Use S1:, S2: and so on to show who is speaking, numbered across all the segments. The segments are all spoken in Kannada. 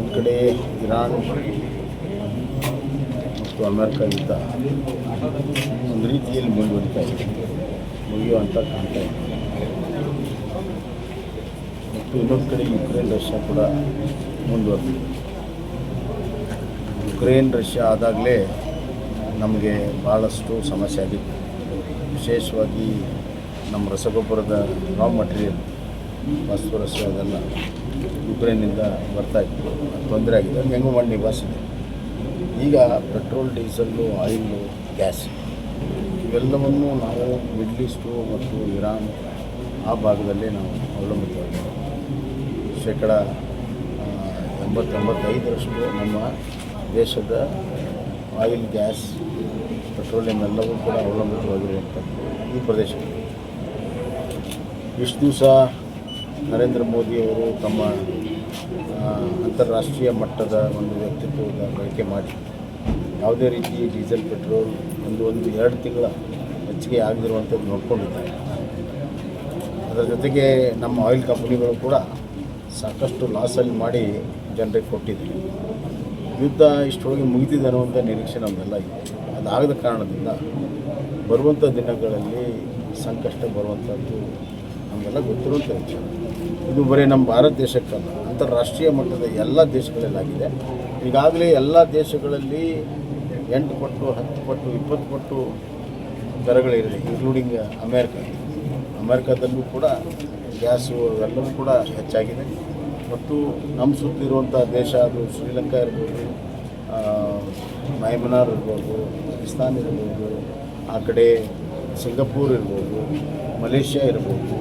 S1: ಒಂದು ಕಡೆ ಇರಾನ್ ಮತ್ತು ಅಮೆರಿಕ ಯುದ್ಧ ಒಂದು ರೀತಿಯಲ್ಲಿ ಮುಂದುವರಿತಾ ಇದೆ, ಮುಗಿಯುವಂಥ ಕಾಣ್ತಾ ಇದೆ. ಮತ್ತು ಇನ್ನೊಂದು ಕಡೆ ಯುಕ್ರೇನ್ ರಷ್ಯಾ ಕೂಡ ಮುಂದುವರೆದಿದೆ. ಯುಕ್ರೇನ್ ರಷ್ಯಾ ಆದಾಗಲೇ ನಮಗೆ ಭಾಳಷ್ಟು ಸಮಸ್ಯೆ ಆಗಿತ್ತು. ವಿಶೇಷವಾಗಿ ನಮ್ಮ ರಸಗೊಬ್ಬರದ ರಾ ಮಟೀರಿಯಲ್ ಫಾಸ್ಫರಸ್ ಅದೆಲ್ಲ ಯುಕ್ರೇನ್ನಿಂದ ಬರ್ತಾಯಿತ್ತು, ತೊಂದರೆ ಆಗಿದೆ. ಹೆಂಗೋ ಮಾಡಿ ನಿಭಾಯಿಸಿದೆ. ಈಗ ಪೆಟ್ರೋಲ್, ಡೀಸೆಲ್ಲು, ಆಯಿಲು, ಗ್ಯಾಸ್ ಇವೆಲ್ಲವನ್ನು ನಾವು ಮಿಡ್ಲ್ ಈಸ್ಟು ಮತ್ತು ಇರಾನ್ ಆ ಭಾಗದಲ್ಲೇ ನಾವು ಅವಲಂಬಿತವಾಗಿದ್ದೇವೆ. ಶೇಕಡ 80-85ರಷ್ಟು ನಮ್ಮ ದೇಶದ ಆಯಿಲ್, ಗ್ಯಾಸ್, ಪೆಟ್ರೋಲಿಯಂ ಎಲ್ಲವೂ ಕೂಡ ಅವಲಂಬಿತವಾಗಿರುವಂಥದ್ದು ಈ ಪ್ರದೇಶದಲ್ಲಿ. ಇಷ್ಟು ದಿವಸ ನರೇಂದ್ರ ಮೋದಿಯವರು ತಮ್ಮ ಅಂತಾರಾಷ್ಟ್ರೀಯ ಮಟ್ಟದ ಒಂದು ವ್ಯಕ್ತಿತ್ವದ ಬಳಕೆ ಮಾಡಿ ಯಾವುದೇ ರೀತಿ ಡೀಸೆಲ್, ಪೆಟ್ರೋಲ್ ಒಂದು 2 ತಿಂಗಳ ಹೆಚ್ಚಿಗೆ ಆಗದಿರುವಂಥದ್ದು ನೋಡ್ಕೊಂಡಿದ್ದಾರೆ. ಅದರ ಜೊತೆಗೆ ನಮ್ಮ ಆಯಿಲ್ ಕಂಪ್ನಿಗಳು ಕೂಡ ಸಾಕಷ್ಟು ಲಾಸಲ್ಲಿ ಮಾಡಿ ಜನರಿಗೆ ಕೊಟ್ಟಿದ್ದಾರೆ. ಯುದ್ಧ ಇಷ್ಟೊಳಗೆ ಮುಗಿದಿದೆ ಅನ್ನುವಂಥ ನಿರೀಕ್ಷೆ ನಮಗೆಲ್ಲ ಇದೆ. ಅದಾಗದ ಕಾರಣದಿಂದ ಬರುವಂಥ ದಿನಗಳಲ್ಲಿ ಸಂಕಷ್ಟ ಬರುವಂಥದ್ದು ನಮಗೆಲ್ಲ ಗೊತ್ತಿರುವಂಥ ವಿಚಾರ. ಇದು ಬರೀ ನಮ್ಮ ಭಾರತ ದೇಶಕ್ಕಲ್ಲ, ಅಂತಾರಾಷ್ಟ್ರೀಯ ಮಟ್ಟದ ಎಲ್ಲ ದೇಶಗಳಲ್ಲಾಗಿದೆ. ಈಗಾಗಲೇ ಎಲ್ಲ ದೇಶಗಳಲ್ಲಿ 8 ಪಟ್ಟು, 10 ಪಟ್ಟು, 20 ಪಟ್ಟು ದರಗಳಿದೆ, ಇನ್ಕ್ಲೂಡಿಂಗ್ ಅಮೇರಿಕಾದಲ್ಲೂ ಕೂಡ ಗ್ಯಾಸು ಎಲ್ಲವೂ ಕೂಡ ಹೆಚ್ಚಾಗಿದೆ. ಮತ್ತು ನಮ್ಮ ಸುತ್ತಿರುವಂಥ ದೇಶ, ಅದು ಶ್ರೀಲಂಕಾ ಇರ್ಬೋದು, ಮಯನ್ಮಾರ್ ಇರ್ಬೋದು, ಪಾಕಿಸ್ತಾನ ಇರ್ಬೋದು, ಆ ಕಡೆ ಸಿಂಗಪೂರ್ ಇರ್ಬೋದು, ಮಲೇಷ್ಯಾ ಇರ್ಬೋದು,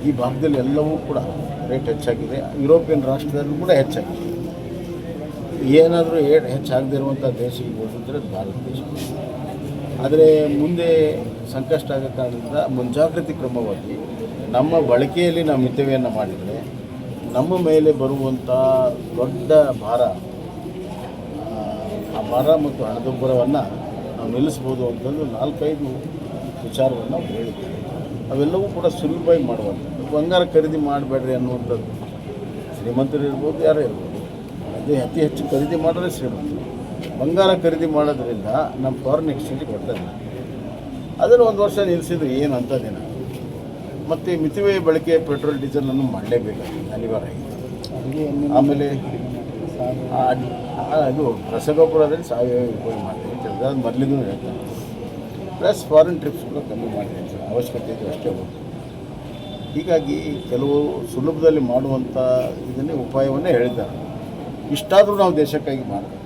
S1: ಈ ಭಾಗದಲ್ಲಿ ಎಲ್ಲವೂ ಕೂಡ ರೇಟ್ ಹೆಚ್ಚಾಗಿದೆ. ಯುರೋಪಿಯನ್ ರಾಷ್ಟ್ರದಲ್ಲೂ ಕೂಡ ಹೆಚ್ಚಾಗಿದೆ. ಏನಾದರೂ ಹೆಚ್ಚಾಗದೇ ಇರುವಂಥ ದೇಶ ಈಗ ಹೋಗಿದ್ರೆ ಭಾರತ ದೇಶ. ಆದರೆ ಮುಂದೆ ಸಂಕಷ್ಟ ಆಗೋ ಕಾರಣದಿಂದ ಮುಂಜಾಗ್ರತೆ ಕ್ರಮವಾಗಿ ನಮ್ಮ ಬಳಕೆಯಲ್ಲಿ ನಾವು ಮಿತವ್ಯಯನ್ನು ಮಾಡಿದರೆ ನಮ್ಮ ಮೇಲೆ ಬರುವಂಥ ದೊಡ್ಡ ಭಾರ, ಆ ಭಾರ ಮತ್ತು ಹಣದುಬ್ಬರವನ್ನು ನಾವು ನಿಲ್ಲಿಸ್ಬೋದು ಅಂತಂದು 4-5 ವಿಚಾರವನ್ನು ನಾವು ಹೇಳಿದ್ದೇವೆ. ಅವೆಲ್ಲವೂ ಕೂಡ ಸುಲಭವಾಗಿ ಮಾಡುವಂಥದ್ದು. ಬಂಗಾರ ಖರೀದಿ ಮಾಡಬೇಡ್ರಿ ಅನ್ನುವಂಥದ್ದು. ಶ್ರೀಮಂತರು ಇರ್ಬೋದು, ಯಾರೇ ಇರ್ಬೋದು, ಅದೇ ಅತಿ ಹೆಚ್ಚು ಖರೀದಿ ಮಾಡಿದ್ರೆ ಶ್ರೀಮಂತರು. ಬಂಗಾರ ಖರೀದಿ ಮಾಡೋದ್ರಿಂದ ನಮ್ಮ ಫಾರಿನ್ ಎಕ್ಸ್ಚೇಂಜಿಗೆ ಬರ್ತದೆ. ಅದನ್ನು 1 ವರ್ಷ ನಿಲ್ಲಿಸಿದ್ರೆ ಏನು ಅಂಥದ್ದೇನ. ಮತ್ತು ಮಿತವ್ಯಯ ಬಳಕೆ ಪೆಟ್ರೋಲ್, ಡೀಸೆಲನ್ನು ಮಾಡಲೇಬೇಕಾಗಿದೆ, ಅನಿವಾರ್ಯ ಆಗಿದೆ. ಆಮೇಲೆ ಅದು ರಸಗೊಬ್ಬರದಲ್ಲಿ ಸಾವಯವ ಉಪಯೋಗ ಮಾಡ್ತೀವಿ ಅಂತ ಹೇಳಿದ್ರೆ ಅದು ಮೊದಲಿಗೂ ಹೇಳ್ತಾರೆ. ಪ್ಲಸ್ ಫಾರಿನ್ ಟ್ರಿಪ್ಸ್ ಕೂಡ ಕಮ್ಮಿ ಮಾಡಿ ಅವಶ್ಯಕತೆ ಇದೆ ಅಷ್ಟೇ ಹೋಗ್ತದೆ. ಹೀಗಾಗಿ ಕೆಲವು ಸುಲಭದಲ್ಲಿ ಮಾಡುವಂಥ ಇದನ್ನೇ ಉಪಾಯವನ್ನೇ ಹೇಳಿದ್ದಾರೆ. ಇಷ್ಟಾದರೂ ನಾವು ದೇಶಕ್ಕಾಗಿ ಮಾಡಬೇಕು.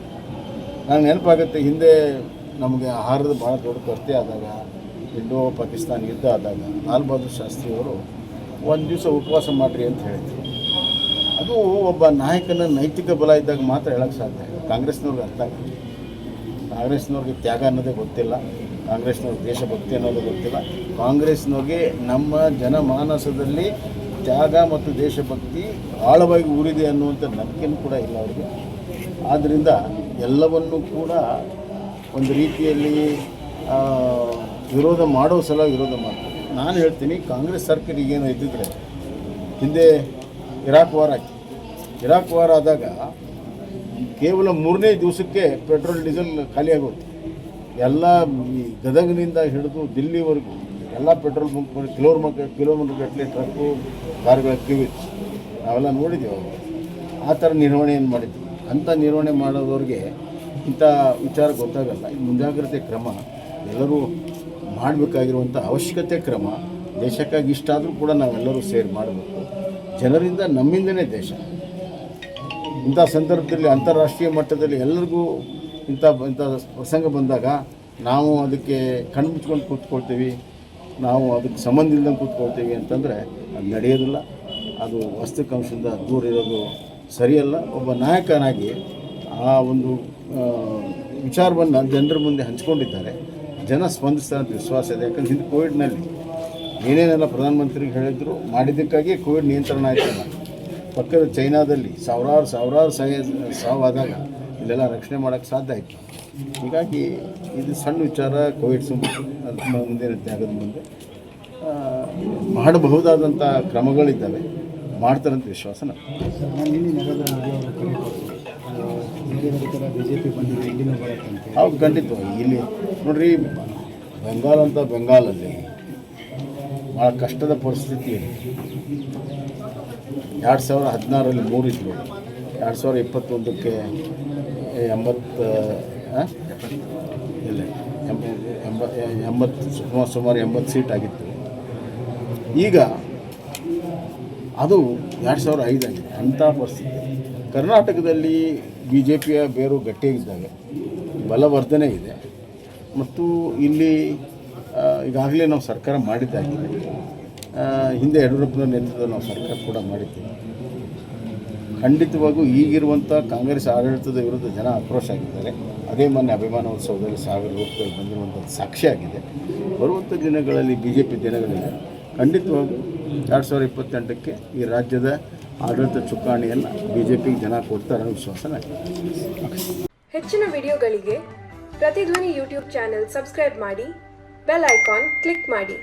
S1: ನನಗೆ ನೆನಪಾಗುತ್ತೆ, ಹಿಂದೆ ನಮಗೆ ಆಹಾರದ ಭಾಳ ದೊಡ್ಡ ಕೊರತೆ ಆದಾಗ, ಇಂಡೋ ಪಾಕಿಸ್ತಾನ ಯುದ್ಧ ಆದಾಗ ಲಾಲ್ ಬಹದ್ದೂರ್ ಶಾಸ್ತ್ರಿಯವರು 1 ದಿವಸ ಉಪವಾಸ ಮಾಡಿರಿ ಅಂತ ಹೇಳಿದ್ರು. ಅದು ಒಬ್ಬ ನಾಯಕನ ನೈತಿಕ ಬಲ ಇದ್ದಾಗ ಮಾತ್ರ ಹೇಳೋಕ್ಕೆ ಸಾಧ್ಯ. ಕಾಂಗ್ರೆಸ್ನವ್ರಿಗೆ ಅರ್ಥ ಆಗುತ್ತೆ. ಕಾಂಗ್ರೆಸ್ನವ್ರಿಗೆ ತ್ಯಾಗ ಅನ್ನೋದೇ ಗೊತ್ತಿಲ್ಲ, ಕಾಂಗ್ರೆಸ್ನವ್ರಿಗೆ ದೇಶಭಕ್ತಿ ಅನ್ನೋದು ಗೊತ್ತಿಲ್ಲ. ಕಾಂಗ್ರೆಸ್ನವ್ರಿಗೆ ನಮ್ಮ ಜನಮಾನಸದಲ್ಲಿ ತ್ಯಾಗ ಮತ್ತು ದೇಶಭಕ್ತಿ ಆಳವಾಗಿ ಊರಿದೆ ಅನ್ನುವಂಥ ನಂಬಿಕೆಯೂ ಕೂಡ ಇಲ್ಲ ಅವರಿಗೆ. ಆದ್ದರಿಂದ ಎಲ್ಲವನ್ನೂ ಕೂಡ ಒಂದು ರೀತಿಯಲ್ಲಿ ವಿರೋಧ ಮಾಡೋ ಸಲ ವಿರೋಧ ಮಾಡ್ತಾರೆ. ನಾನು ಹೇಳ್ತೀನಿ, ಕಾಂಗ್ರೆಸ್ ಸರ್ಕಾರ ಈಗೇನು ಇದ್ದಿದ್ರೆ ಹಿಂದೆ ಇರಾಕ್ ವಾರ ಆದಾಗ ಕೇವಲ 3ನೇ ದಿವಸಕ್ಕೆ ಪೆಟ್ರೋಲ್, ಡೀಸೆಲ್ ಖಾಲಿಯಾಗೋದು. ಎಲ್ಲ ಗದಗಿನಿಂದ ಹಿಡಿದು ದಿಲ್ಲಿವರೆಗೂ ಎಲ್ಲ ಪೆಟ್ರೋಲ್ ಬಂಕ್ಗಳು ಕಿಲೋಮೀಟರ್ ಗಟ್ಟಲೆ ಟ್ರಕ್ಕು, ಕಾರುಗಳ ಕ್ಯೂ ಇತ್ತು. ನಾವೆಲ್ಲ ನೋಡಿದ್ದೀವಿ. ಆ ಥರ ನಿರ್ವಹಣೆಯನ್ನು ಮಾಡಿದ್ವಿ. ಅಂಥ ನಿರ್ವಹಣೆ ಮಾಡೋದವ್ರಿಗೆ ಇಂಥ ವಿಚಾರ ಗೊತ್ತಾಗಲ್ಲ. ಈ ಮುಂಜಾಗ್ರತೆ ಕ್ರಮ ಎಲ್ಲರೂ ಮಾಡಬೇಕಾಗಿರುವಂಥ ಅವಶ್ಯಕತೆ ಕ್ರಮ. ದೇಶಕ್ಕಾಗಿ ಇಷ್ಟಾದರೂ ಕೂಡ ನಾವೆಲ್ಲರೂ ಸೇರಿ ಮಾಡಬೇಕು. ಜನರಿಂದ ನಮ್ಮಿಂದನೇ ದೇಶ. ಇಂಥ ಸಂದರ್ಭದಲ್ಲಿ ಅಂತಾರಾಷ್ಟ್ರೀಯ ಮಟ್ಟದಲ್ಲಿ ಎಲ್ಲರಿಗೂ ಇಂಥ ಪ್ರಸಂಗ ಬಂದಾಗ ನಾವು ಅದಕ್ಕೆ ಕಣ್ಮುಚ್ಕೊಂಡು ಕೂತ್ಕೊಳ್ತೀವಿ, ನಾವು ಅದಕ್ಕೆ ಸಂಬಂಧ ಇಲ್ದಂಗೆ ಕೂತ್ಕೊಳ್ತೀವಿ ಅಂತಂದರೆ ಅದು ನಡೆಯೋದಿಲ್ಲ. ಅದು ವಾಸ್ತವಿಕಾಂಶದಿಂದ ದೂರ ಇರೋದು ಸರಿಯಲ್ಲ. ಒಬ್ಬ ನಾಯಕನಾಗಿ ಆ ಒಂದು ವಿಚಾರವನ್ನು ಜನರ ಮುಂದೆ ಹಂಚ್ಕೊಂಡಿದ್ದಾರೆ. ಜನ ಸ್ಪಂದಿಸ್ತಾರೆ ಅಂತ ವಿಶ್ವಾಸ ಇದೆ. ಯಾಕಂದ್ರೆ ಹಿಂದೆ ಕೋವಿಡ್ನಲ್ಲಿ ಏನೇನೆಲ್ಲ ಪ್ರಧಾನಮಂತ್ರಿಗೆ ಹೇಳಿದ್ರು ಮಾಡಿದ್ದಕ್ಕಾಗಿ ಕೋವಿಡ್ ನಿಯಂತ್ರಣ ಆಯ್ತಲ್ಲ. ಪಕ್ಕದ ಚೈನಾದಲ್ಲಿ ಸಾವಿರಾರು ಸಾವಾದಾಗ ಇಲ್ಲೆಲ್ಲ ರಕ್ಷಣೆ ಮಾಡೋಕ್ಕೆ ಸಾಧ್ಯ ಆಯಿತು. ಹೀಗಾಗಿ ಇದು ಸಣ್ಣ ವಿಚಾರ. ಕೋವಿಡ್ ಮುಂದಿನ ತ್ಯಾಗದ ಮುಂದೆ ಮಾಡಬಹುದಾದಂಥ ಕ್ರಮಗಳಿದ್ದಾವೆ, ಮಾಡ್ತಾರಂತ ವಿಶ್ವಾಸ ನಮಗೆ.
S2: ಬೇರೆ ಥರ BJP ಬಂದಿದೆ, ಇಲ್ಲಿನೂ ಬರುತ್ತಂತೆ.
S1: ಹೌದು, ಖಂಡಿತವಾಗಿ. ಇಲ್ಲಿ ನೋಡ್ರಿ, ಬೆಂಗಾಲಲ್ಲಿ ಭಾಳ ಕಷ್ಟದ ಪರಿಸ್ಥಿತಿ ಇದೆ. 2016ರಲ್ಲಿ 3 ಇದ್ದರು, 2021ಕ್ಕೆ 80 ಸೀಟ್ ಆಗಿತ್ತು. ಈಗ ಅದು 2005 ಆಗಿದೆ. ಅಂಥ ಪರಿಸ್ಥಿತಿ ಕರ್ನಾಟಕದಲ್ಲಿ BJPಯ ಬೇರು ಗಟ್ಟಿಯಾಗಿದ್ದಾಗ ಬಲವರ್ಧನೆ ಇದೆ. ಮತ್ತು ಇಲ್ಲಿ ಈಗಾಗಲೇ ನಾವು ಸರ್ಕಾರ ಮಾಡಿದ್ದಾಗಿದೆ. ಹಿಂದೆ ಯಡಿಯೂರಪ್ಪನ ನೇತೃತ್ವದ ನಾವು ಸರ್ಕಾರ ಕೂಡ ಮಾಡಿದ್ದೀವಿ. ಖಂಡಿತವಾಗೂ ಈಗಿರುವಂಥ ಕಾಂಗ್ರೆಸ್ ಆಡಳಿತದ ವಿರುದ್ಧ ಜನ ಆಕ್ರೋಶ ಆಗಿದ್ದಾರೆ. ಅದೇ ಮೊನ್ನೆ ಅಭಿಮಾನೋತ್ಸವದಲ್ಲಿ 1000 ರೂಪಾಯಿ ಬಂದಿರುವಂಥದ್ದು ಸಾಕ್ಷಿಯಾಗಿದೆ. ಬರುವಂಥ ದಿನಗಳಲ್ಲಿ BJP ದಿನಗಳಿದೆ. ಖಂಡಿತವಾಗೂ 2028ಕ್ಕೆ ಈ ರಾಜ್ಯದ ಆಡಳಿತ ಚುಕ್ಕಾಣಿಯನ್ನು BJPಗೆ ಜನ ಕೊಡ್ತಾರೆ ಅನ್ನೋ ವಿಶ್ವಾಸ ನನಗೆ.
S3: ಹೆಚ್ಚಿನ ವಿಡಿಯೋಗಳಿಗೆ ಪ್ರತಿಧ್ವನಿ ಯೂಟ್ಯೂಬ್ ಚಾನೆಲ್ ಸಬ್ಸ್ಕ್ರೈಬ್ ಮಾಡಿ, ಬೆಲ್ ಐಕಾನ್ ಕ್ಲಿಕ್ ಮಾಡಿ.